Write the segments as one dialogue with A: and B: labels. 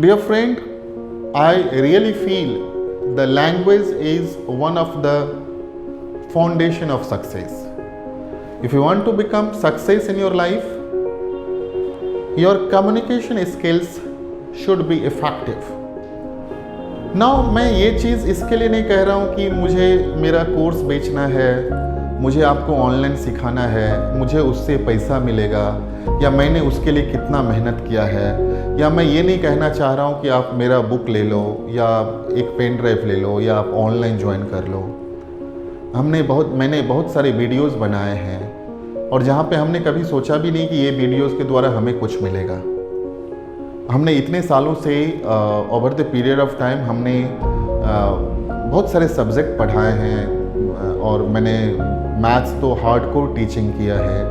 A: Dear friend, I really feel the language is one of the foundation of success. If you want to become success in your life, your communication skills should be effective. Now मैं ये चीज़ इसके लिए नहीं कह रहा हूँ कि मुझे मेरा कोर्स बेचना है, मुझे आपको ऑनलाइन सिखाना है, मुझे उससे पैसा मिलेगा, या मैंने उसके लिए कितना मेहनत किया है, या मैं ये नहीं कहना चाह रहा हूँ कि आप मेरा बुक ले लो या एक पेन ड्राइव ले लो या आप ऑनलाइन ज्वाइन कर लो। मैंने बहुत सारे वीडियोस बनाए हैं और जहाँ पे हमने कभी सोचा भी नहीं कि ये वीडियोस के द्वारा हमें कुछ मिलेगा। हमने इतने सालों से over the period of time हमने बहुत सारे सब्जेक्ट पढ़ाए हैं और मैंने मैथ्स तो हार्डकोर टीचिंग किया है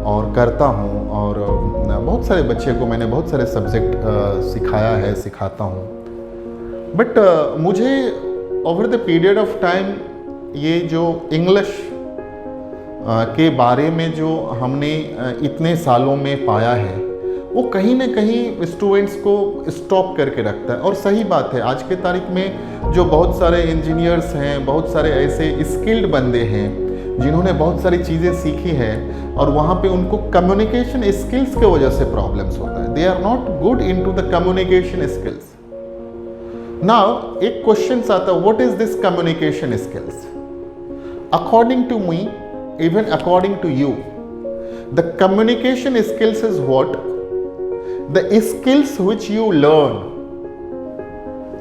A: और करता हूँ, और बहुत सारे बच्चे को मैंने बहुत सारे सब्जेक्ट सिखाया है, सिखाता हूँ। बट मुझे over the period of time ये जो इंग्लिश के बारे में जो हमने इतने सालों में पाया है वो कहीं ना कहीं स्टूडेंट्स को स्टॉप करके रखता है। और सही बात है, आज के तारीख में जो बहुत सारे इंजीनियर्स हैं, बहुत सारे ऐसे स्किल्ड बंदे हैं जिन्होंने बहुत सारी चीज़ें सीखी हैं और वहाँ पे उनको कम्युनिकेशन स्किल्स के वजह से प्रॉब्लम्स होता है। They are not good into the communication skills. Now एक क्वेश्चन आता है, what is this communication skills? According to me, even according to you, the communication skills is what? The skills which you learn,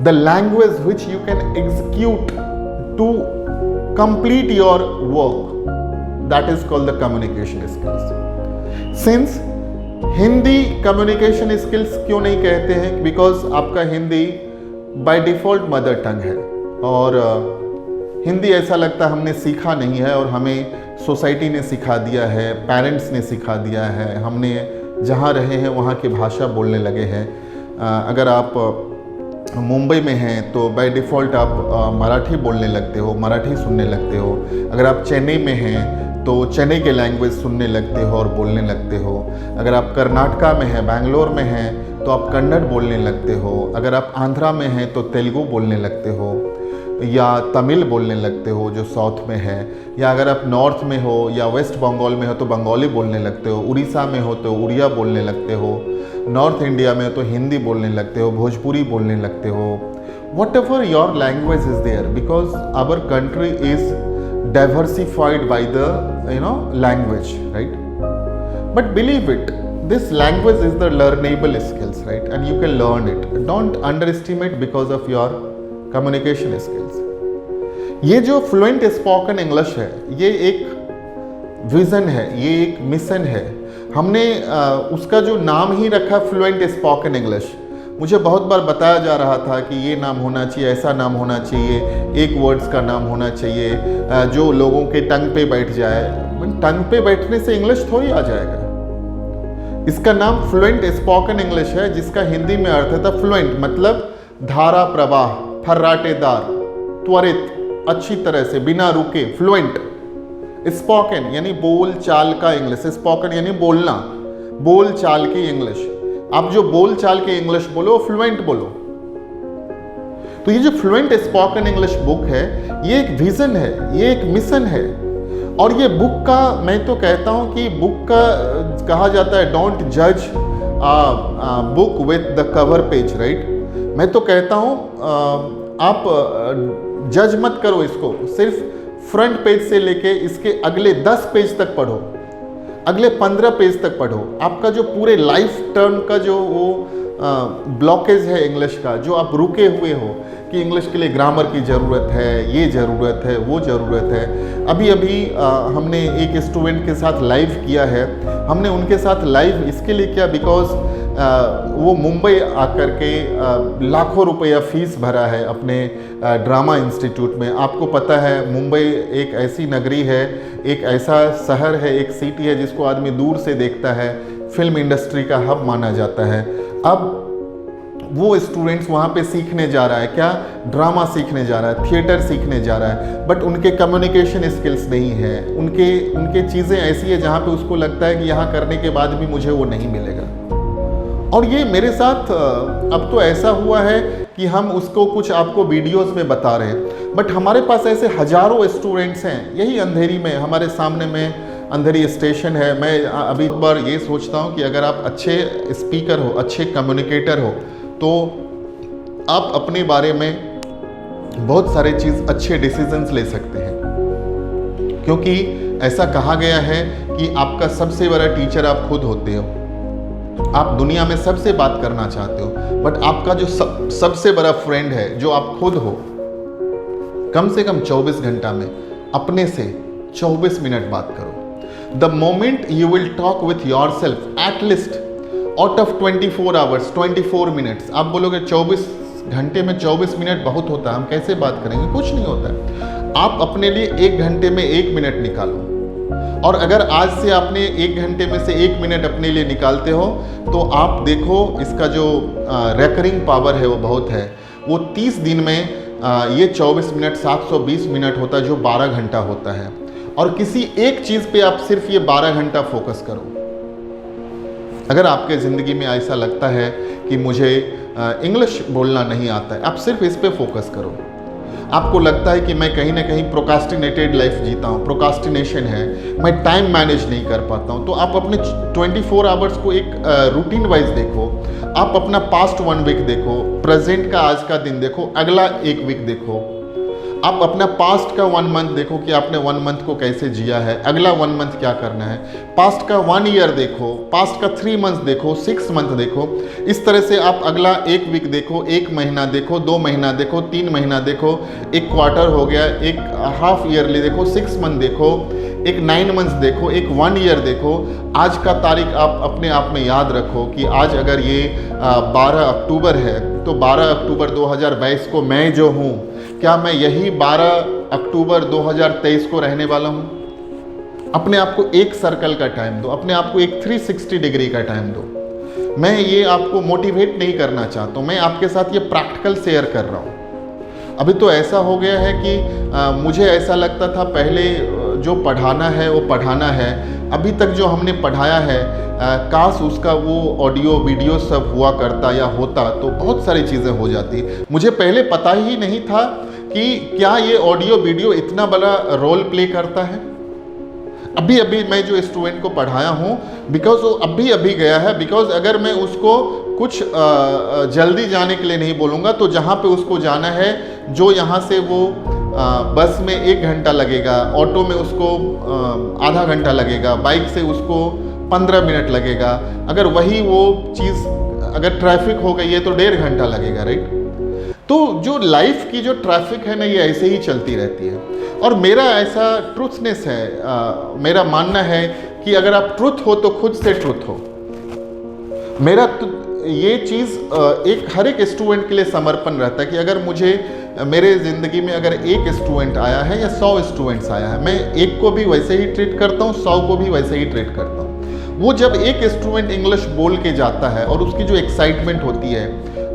A: the language which you can execute to complete your work, that is called the communication skills. Since Hindi communication skills क्यों नहीं कहते हैं? Because आपका Hindi by default mother tongue है और हिंदी ऐसा लगता है हमने सीखा नहीं है और हमें सोसाइटी ने सिखा दिया है, पेरेंट्स ने सिखा दिया है, हमने जहाँ रहे हैं वहाँ की भाषा बोलने लगे हैं। अगर आप मुंबई में हैं तो बाय डिफ़ॉल्ट आप मराठी बोलने लगते हो, मराठी सुनने लगते हो। अगर आप चेन्नई में हैं तो चेन्नई के लैंग्वेज सुनने लगते हो और बोलने लगते हो। अगर आप कर्नाटका में हैं, बैंगलोर में हैं तो आप कन्नड़ बोलने लगते हो। अगर आप आंध्रा में हैं तो तेलुगु बोलने लगते हो या तमिल बोलने लगते हो जो साउथ में है, या अगर आप नॉर्थ में हो या वेस्ट बंगाल में हो तो बंगाली बोलने लगते हो, उड़ीसा में हो तो उड़िया बोलने लगते हो, नॉर्थ इंडिया में हो तो हिंदी बोलने लगते हो, भोजपुरी बोलने लगते हो। Whatever your language is there, because our country is diversified by the language, right? But believe it, this language is the learnable skills, right? And you can learn it. Don't underestimate because of your communication skills. ये जो fluent spoken English है, ये एक vision है, ये एक mission है। हमने उसका जो नाम ही रखा फ्लुएंट स्पोकन इंग्लिश। मुझे बहुत बार बताया जा रहा था कि ये नाम होना चाहिए, ऐसा नाम होना चाहिए, एक वर्ड्स का नाम होना चाहिए जो लोगों के टंग पे बैठ जाए। टंग पे बैठने से इंग्लिश थोड़ी आ जाएगा। इसका नाम फ्लुएंट स्पोकन इंग्लिश है, जिसका हिंदी में अर्थ है था फ्लुएंट मतलब धारा प्रवाह, फर्राटेदार, त्वरित, अच्छी तरह से, बिना रुके, फ्लुएंट। स्पोकन यानी बोल चाल का इंग्लिश, स्पोकन यानी बोलना, बोल चाल की इंग्लिश। आप जो बोल चाल की इंग्लिश बोलो फ्लुएंट बोलो। तो ये जो फ्लुएंट स्पोकन इंग्लिश बुक है, ये एक विजन है, ये एक मिशन है। और ये बुक का, मैं तो कहता हूँ कि बुक का कहा जाता है डोंट जज book with the cover page, right? मैं तो कहता हूँ आप जज मत करो इसको, सिर्फ फ्रंट पेज से लेके इसके अगले 10 पेज तक पढ़ो, अगले 15 पेज तक पढ़ो। आपका जो पूरे लाइफ टर्म का जो वो ब्लॉकेज है इंग्लिश का, जो आप रुके हुए हो कि इंग्लिश के लिए ग्रामर की ज़रूरत है, ये ज़रूरत है, वो ज़रूरत है। अभी अभी हमने एक स्टूडेंट के साथ लाइव किया है। हमने उनके साथ लाइव इसके लिए किया बिकॉज वो मुंबई आकर के लाखों रुपया फीस भरा है अपने ड्रामा इंस्टीट्यूट में। आपको पता है मुंबई एक ऐसी नगरी है, एक ऐसा शहर है, एक सिटी है जिसको आदमी दूर से देखता है, फिल्म इंडस्ट्री का हब माना जाता है। अब वो स्टूडेंट्स वहाँ पे सीखने जा रहा है, क्या? ड्रामा सीखने जा रहा है, थिएटर सीखने जा रहा है, बट उनके कम्युनिकेशन स्किल्स नहीं है। उनके चीज़ें ऐसी है जहाँ पे उसको लगता है कि यहाँ करने के बाद भी मुझे वो नहीं मिलेगा। और ये मेरे साथ अब तो ऐसा हुआ है कि हम उसको कुछ आपको वीडियोस में बता रहे हैं, बट हमारे पास ऐसे हजारों स्टूडेंट्स हैं यही अंधेरी में, हमारे सामने में अंधेरी स्टेशन है। मैं अभी बार ये सोचता हूँ कि अगर आप अच्छे स्पीकर हो, अच्छे कम्युनिकेटर हो, तो आप अपने बारे में बहुत सारे चीज़ अच्छे डिसीजंस ले सकते हैं, क्योंकि ऐसा कहा गया है कि आपका सबसे बड़ा टीचर आप खुद होते हो। आप दुनिया में सबसे बात करना चाहते हो, बट आपका जो सबसे बड़ा फ्रेंड है जो आप खुद हो, कम से कम 24 घंटा में अपने से 24 मिनट बात करो। The moment you will talk with your self at least out of 24 hours 24 minutes, आप बोलोगे 24 घंटे में 24 मिनट बहुत होता है, हम कैसे बात करेंगे, कुछ नहीं होता है। आप अपने लिए 1 घंटे में 1 मिनट निकालो, और अगर आज से आपने 1 घंटे में से 1 मिनट अपने लिए निकालते हो तो आप देखो इसका जो रेकरिंग पावर है वो बहुत है। वो 30 दिन में ये 24 मिनट 720 मिनट होता है, जो 12 घंटा होता है। और किसी एक चीज़ पे आप सिर्फ ये 12 घंटा फोकस करो। अगर आपके ज़िंदगी में ऐसा लगता है कि मुझे इंग्लिश बोलना नहीं आता है, आप सिर्फ इस पे फोकस करो। आपको लगता है कि मैं कहीं ना कहीं प्रोकास्टिनेटेड लाइफ जीता हूँ, प्रोकास्टिनेशन है, मैं टाइम मैनेज नहीं कर पाता हूँ, तो आप अपने 24 आवर्स को एक रूटीन वाइज देखो। आप अपना पास्ट 1 वीक देखो, प्रेजेंट का आज का दिन देखो, अगला 1 वीक देखो। आप अपना पास्ट का 1 मंथ देखो कि आपने 1 मंथ को कैसे जिया है, अगला 1 मंथ क्या करना है। पास्ट का 1 ईयर देखो, पास्ट का 3 मंथ देखो, 6 मंथ देखो। इस तरह से आप अगला 1 वीक देखो, 1 महीना देखो, 2 महीना देखो, 3 महीना देखो, 1 क्वार्टर हो गया, 1 हाफ ईयरली देखो, 6 मंथ देखो, एक 9 मंथ्स देखो, एक 1 ईयर देखो। आज का तारीख आप अपने आप में याद रखो कि आज अगर ये 12 अक्टूबर है तो 12 अक्टूबर 2022 को मैं जो हूँ, क्या मैं यही 12 अक्टूबर 2023 को रहने वाला हूँ? अपने आप को एक सर्कल का टाइम दो, अपने आप को एक 360 डिग्री का टाइम दो। मैं ये आपको मोटिवेट नहीं करना चाहता हूँ, मैं आपके साथ ये प्रैक्टिकल शेयर कर रहा हूँ। अभी तो ऐसा हो गया है कि मुझे ऐसा लगता था पहले जो पढ़ाना है वो पढ़ाना है, अभी तक जो हमने पढ़ाया है काश उसका वो ऑडियो वीडियो सब हुआ करता या होता तो बहुत सारी चीज़ें हो जाती। मुझे पहले पता ही नहीं था कि क्या ये ऑडियो वीडियो इतना बड़ा रोल प्ले करता है। अभी अभी मैं जो स्टूडेंट को पढ़ाया हूँ, बिकॉज वो अभी अभी गया है, बिकॉज अगर मैं उसको कुछ जल्दी जाने के लिए नहीं बोलूँगा तो जहाँ पे उसको जाना है, जो यहाँ से वो बस में 1 घंटा लगेगा, ऑटो में उसको आधा घंटा लगेगा, बाइक से उसको 15 मिनट लगेगा, अगर वही वो चीज़ अगर ट्रैफिक हो गई है तो 1.5 घंटा लगेगा, राइट। तो जो लाइफ की जो ट्रैफिक है ना, ये ऐसे ही चलती रहती है। और मेरा ऐसा ट्रूथनेस है, मेरा मानना है कि अगर आप ट्रूथ हो तो खुद से ट्रूथ हो। मेरा ये चीज़ एक हर एक स्टूडेंट के लिए समर्पण रहता है कि अगर मुझे मेरे ज़िंदगी में अगर 1 स्टूडेंट आया है या 100 स्टूडेंट्स आया है, मैं एक को भी वैसे ही ट्रीट करता हूँ, 100 को भी वैसे ही ट्रीट करता हूँ। वो जब एक स्टूडेंट इंग्लिश बोल के जाता है और उसकी जो एक्साइटमेंट होती है,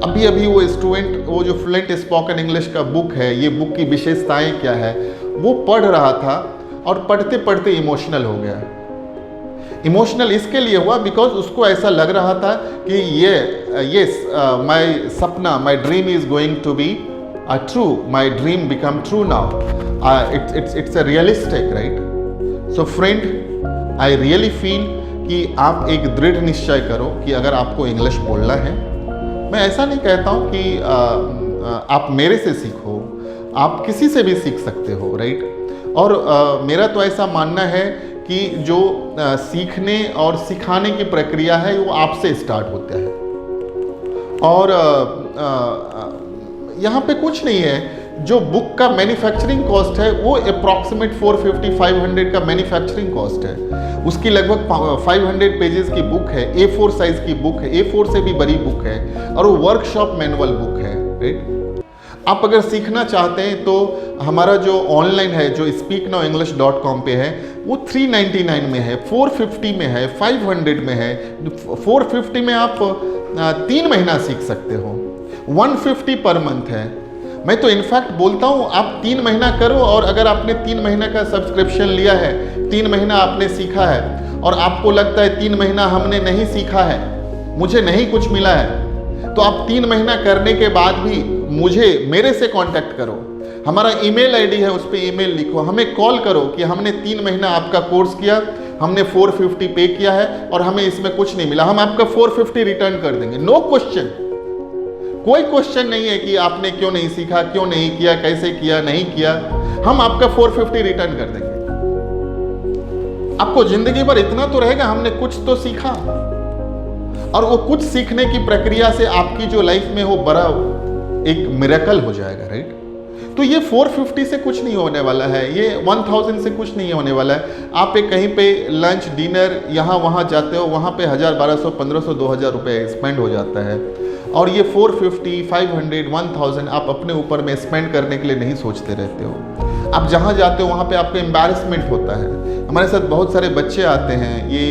A: अभी अभी वो स्टूडेंट वो जो फ्लुएंट स्पोकन इंग्लिश का बुक है, ये बुक की विशेषताएं क्या है, वो पढ़ रहा था और पढ़ते पढ़ते इमोशनल हो गया। इमोशनल इसके लिए हुआ बिकॉज उसको ऐसा लग रहा था कि यस माय सपना, my dream is going to be true, my dream become true now, it's a realistic, right. So friend, I really feel कि आप एक दृढ़ निश्चय करो कि अगर आपको इंग्लिश बोलना है, मैं ऐसा नहीं कहता हूँ कि आप मेरे से सीखो, आप किसी से भी सीख सकते हो, राइट। और मेरा तो ऐसा मानना है कि जो सीखने और सिखाने की प्रक्रिया है वो आपसे स्टार्ट होता है। और यहाँ पे कुछ नहीं है, जो बुक का मैन्युफैक्चरिंग कॉस्ट है वो अप्रॉक्सीमेट 450-500 का मैन्युफैक्चरिंग कॉस्ट है। उसकी लगभग 500 पेजेस की बुक है, A4 साइज की बुक है, A4 से भी बड़ी बुक है, और वो वर्कशॉप मैनुअल बुक है, राइट। आप अगर सीखना चाहते हैं तो हमारा जो ऑनलाइन है, जो speaknowenglish.com पे है, वो 399 में है, 450 में है, 500 में है। 450 में आप 3 महीना सीख सकते हो, 150 पर मंथ है। मैं तो इनफैक्ट बोलता हूँ आप 3 महीना करो, और अगर आपने 3 महीना का सब्सक्रिप्शन लिया है, 3 महीना आपने सीखा है और आपको लगता है 3 महीना हमने नहीं सीखा है, मुझे नहीं कुछ मिला है, तो आप 3 महीना करने के बाद भी मेरे से कांटेक्ट करो। हमारा ईमेल आईडी है, उस पर ईमेल लिखो, हमें कॉल करो कि हमने 3 महीना आपका कोर्स किया, हमने 450 पे किया है और हमें इसमें कुछ नहीं मिला, हम आपका 450 रिटर्न कर देंगे। नो क्वेश्चन, कोई क्वेश्चन नहीं है कि आपने क्यों नहीं सीखा, क्यों नहीं किया, कैसे किया, नहीं किया, हम आपका 450 रिटर्न कर देंगे। आपको जिंदगी भर इतना तो रहेगा, हमने कुछ तो सीखा, और वो कुछ सीखने की प्रक्रिया से आपकी जो लाइफ में वो बड़ा एक मिरेकल हो जाएगा, राइट। तो ये 450 से कुछ नहीं होने वाला है, ये 1000 से कुछ नहीं होने वाला है। आप एक कहीं पे लंच डिनर यहाँ वहाँ जाते हो, वहाँ पे 1000 1200 1500 2000 रुपये स्पेंड हो जाता है, और ये 450 500 1000 आप अपने ऊपर में स्पेंड करने के लिए नहीं सोचते रहते हो। आप जहाँ जाते हो वहाँ पे आपको एम्बैरेसमेंट होता है। हमारे साथ बहुत सारे बच्चे आते हैं, ये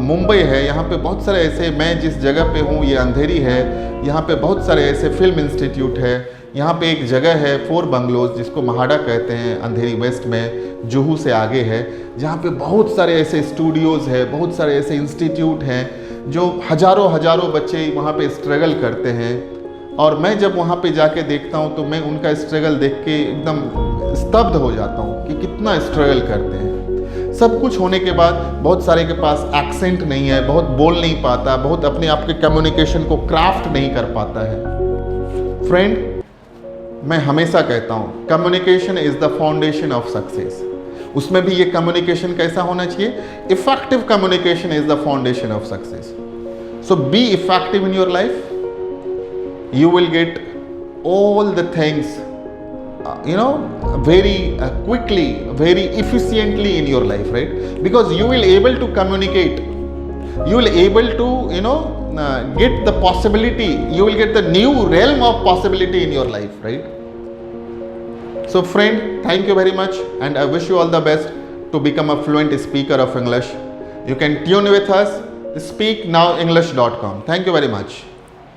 A: मुंबई है, यहाँ पे बहुत सारे ऐसे, मैं जिस जगह पे हूँ ये अंधेरी है, यहाँ पे बहुत सारे ऐसे फिल्म इंस्टीट्यूट है। यहाँ पे एक जगह है 4 बंगलोज जिसको महाड़ा कहते हैं, अंधेरी वेस्ट में, जुहू से आगे है, जहाँ पे बहुत सारे ऐसे स्टूडियोज़ है, बहुत सारे ऐसे इंस्टीट्यूट हैं जो हजारों बच्चे वहाँ पे स्ट्रगल करते हैं। और मैं जब वहाँ पे जाके देखता हूँ तो मैं उनका स्ट्रगल देख के एकदम स्तब्ध हो जाता हूँ कि कितना स्ट्रगल करते हैं। सब कुछ होने के बाद बहुत सारे के पास एक्सेंट नहीं है, बहुत बोल नहीं पाता, बहुत अपने आप के कम्युनिकेशन को क्राफ्ट नहीं कर पाता है। फ्रेंड, मैं हमेशा कहता हूँ communication is the foundation of success. उसमें भी ये कम्युनिकेशन कैसा होना चाहिए? Effective communication is the foundation of success. So be effective in your life, you will get all the things very quickly, very efficiently in your life, right? Because you will able to communicate, you will able to get the possibility, you will get the new realm of possibility in your life, right? So friend, thank you very much, and I wish you all the best to become a fluent speaker of English. You can tune with us, speaknowenglish.com. Thank you very much.